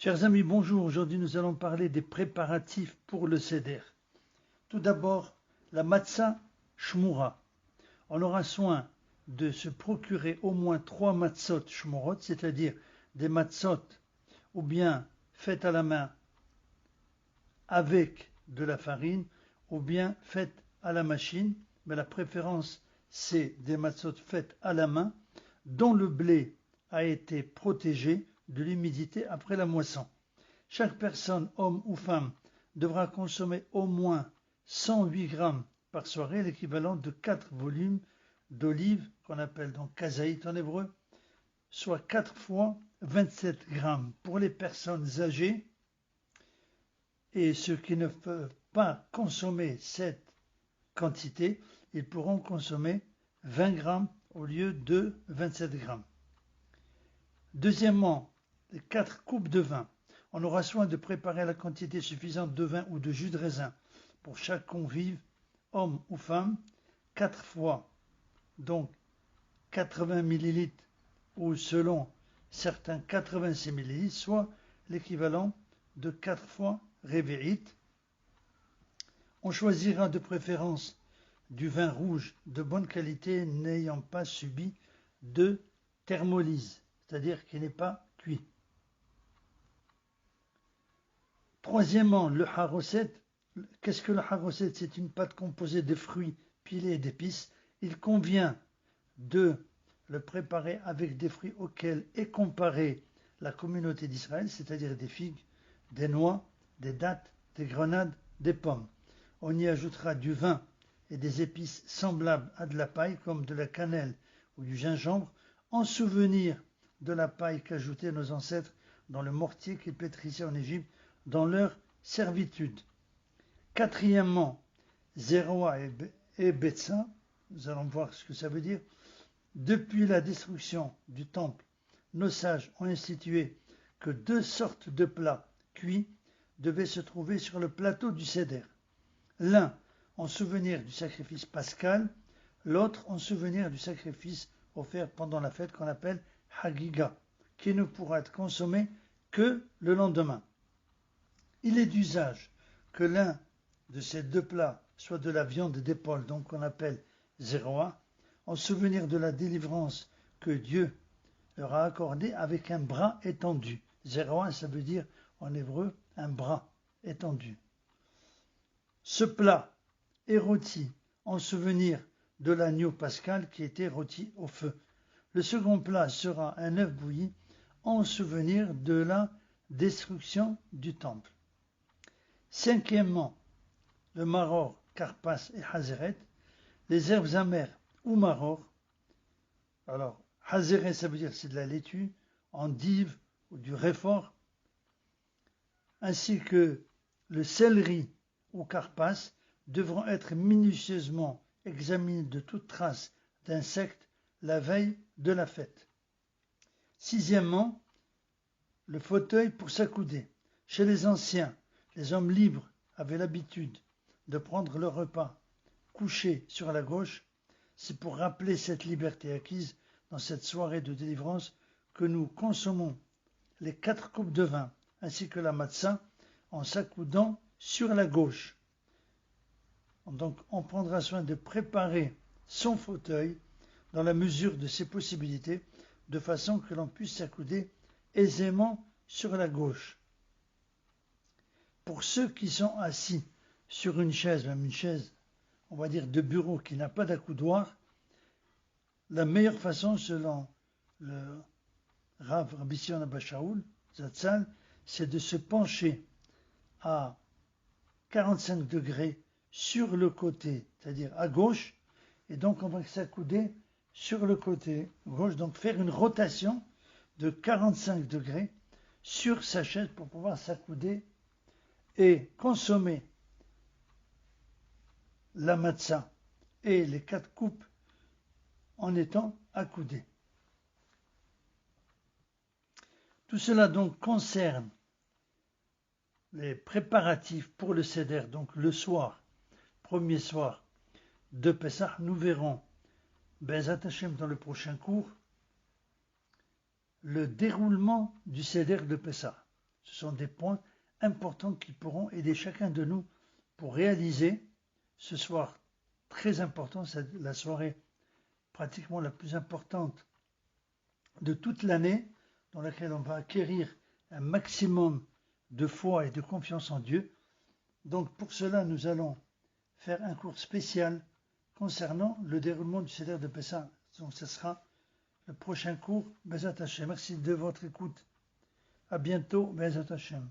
Chers amis, bonjour. Aujourd'hui, nous allons parler des préparatifs pour le Seder. Tout d'abord, la matzah shmura. On aura soin de se procurer au moins 3 matzot shmurot, c'est-à-dire des matzot ou bien faites à la main avec de la farine ou bien faites à la machine. Mais la préférence, c'est des matzot faites à la main dont le blé a été protégé de l'humidité après la moisson. Chaque personne, homme ou femme, devra consommer au moins 108 grammes par soirée, l'équivalent de 4 volumes d'olives, qu'on appelle donc kazaït en hébreu, soit 4 fois 27 grammes. Pour les personnes âgées et ceux qui ne peuvent pas consommer cette quantité, ils pourront consommer 20 grammes au lieu de 27 grammes. Deuxièmement, les 4 coupes de vin. On aura soin de préparer la quantité suffisante de vin ou de jus de raisin pour chaque convive, homme ou femme, 4 fois, donc 80 ml ou selon certains 86 ml, soit l'équivalent de 4 fois révéite. On choisira de préférence du vin rouge de bonne qualité n'ayant pas subi de thermolyse, c'est-à-dire qui n'est pas cuit. Troisièmement, le haroset. Qu'est-ce que le haroset? C'est une pâte composée de fruits pilés et d'épices. Il convient de le préparer avec des fruits auxquels est comparée la communauté d'Israël, c'est-à-dire des figues, des noix, des dattes, des grenades, des pommes. On y ajoutera du vin et des épices semblables à de la paille, comme de la cannelle ou du gingembre, en souvenir de la paille qu'ajoutaient nos ancêtres dans le mortier qu'ils pétrissaient en Égypte dans leur servitude. Quatrièmement, Zéroa et Betsa, nous allons voir ce que ça veut dire. Depuis la destruction du temple, nos sages ont institué que 2 sortes de plats cuits devaient se trouver sur le plateau du Seder. L'un en souvenir du sacrifice pascal, l'autre en souvenir du sacrifice offert pendant la fête qu'on appelle Hagiga, qui ne pourra être consommé que le lendemain. Il est d'usage que l'un de ces 2 plats soit de la viande d'épaule, donc qu'on appelle zéroa, en souvenir de la délivrance que Dieu leur a accordée avec un bras étendu. Zéroa, ça veut dire en hébreu un bras étendu. Ce plat est rôti en souvenir de l'agneau pascal qui était rôti au feu. Le second plat sera un œuf bouilli en souvenir de la destruction du temple. Cinquièmement, le maror, karpas et hazeret, les herbes amères ou maror. Alors, hazeret, ça veut dire c'est de la laitue, endive ou du réfort, ainsi que le céleri ou karpas devront être minutieusement examinés de toute trace d'insectes la veille de la fête. Sixièmement, le fauteuil pour s'accouder. Chez les anciens, les hommes libres avaient l'habitude de prendre leur repas couché sur la gauche. C'est pour rappeler cette liberté acquise dans cette soirée de délivrance que nous consommons les 4 coupes de vin ainsi que la matzah en s'accoudant sur la gauche. Donc on prendra soin de préparer son fauteuil dans la mesure de ses possibilités, de façon que l'on puisse s'accouder aisément sur la gauche. Pour ceux qui sont assis sur une chaise, même une chaise, on va dire de bureau qui n'a pas d'accoudoir, la meilleure façon, selon le Rav Rabbi Sion Abba Shaul Zatzal, c'est de se pencher à 45 degrés sur le côté, c'est-à-dire à gauche, et donc on va s'accouder sur le côté gauche, donc faire une rotation de 45 degrés sur sa chaise pour pouvoir s'accouder et consommer la matzah et les 4 coupes en étant accoudé. Tout cela donc concerne les préparatifs pour le Seder, donc le soir, premier soir de Pessah. Nous verrons, Be'ezat Hashem, dans le prochain cours, le déroulement du Seder de Pessah. Ce sont des points importants qui pourront aider chacun de nous pour réaliser ce soir très important, c'est la soirée pratiquement la plus importante de toute l'année, dans laquelle on va acquérir un maximum de foi et de confiance en Dieu. Donc pour cela, nous allons faire un cours spécial concernant le déroulement du Seder de Pessah. Donc ce sera le prochain cours, Bezat Hashem. Merci de votre écoute. À bientôt, Bezat Hashem.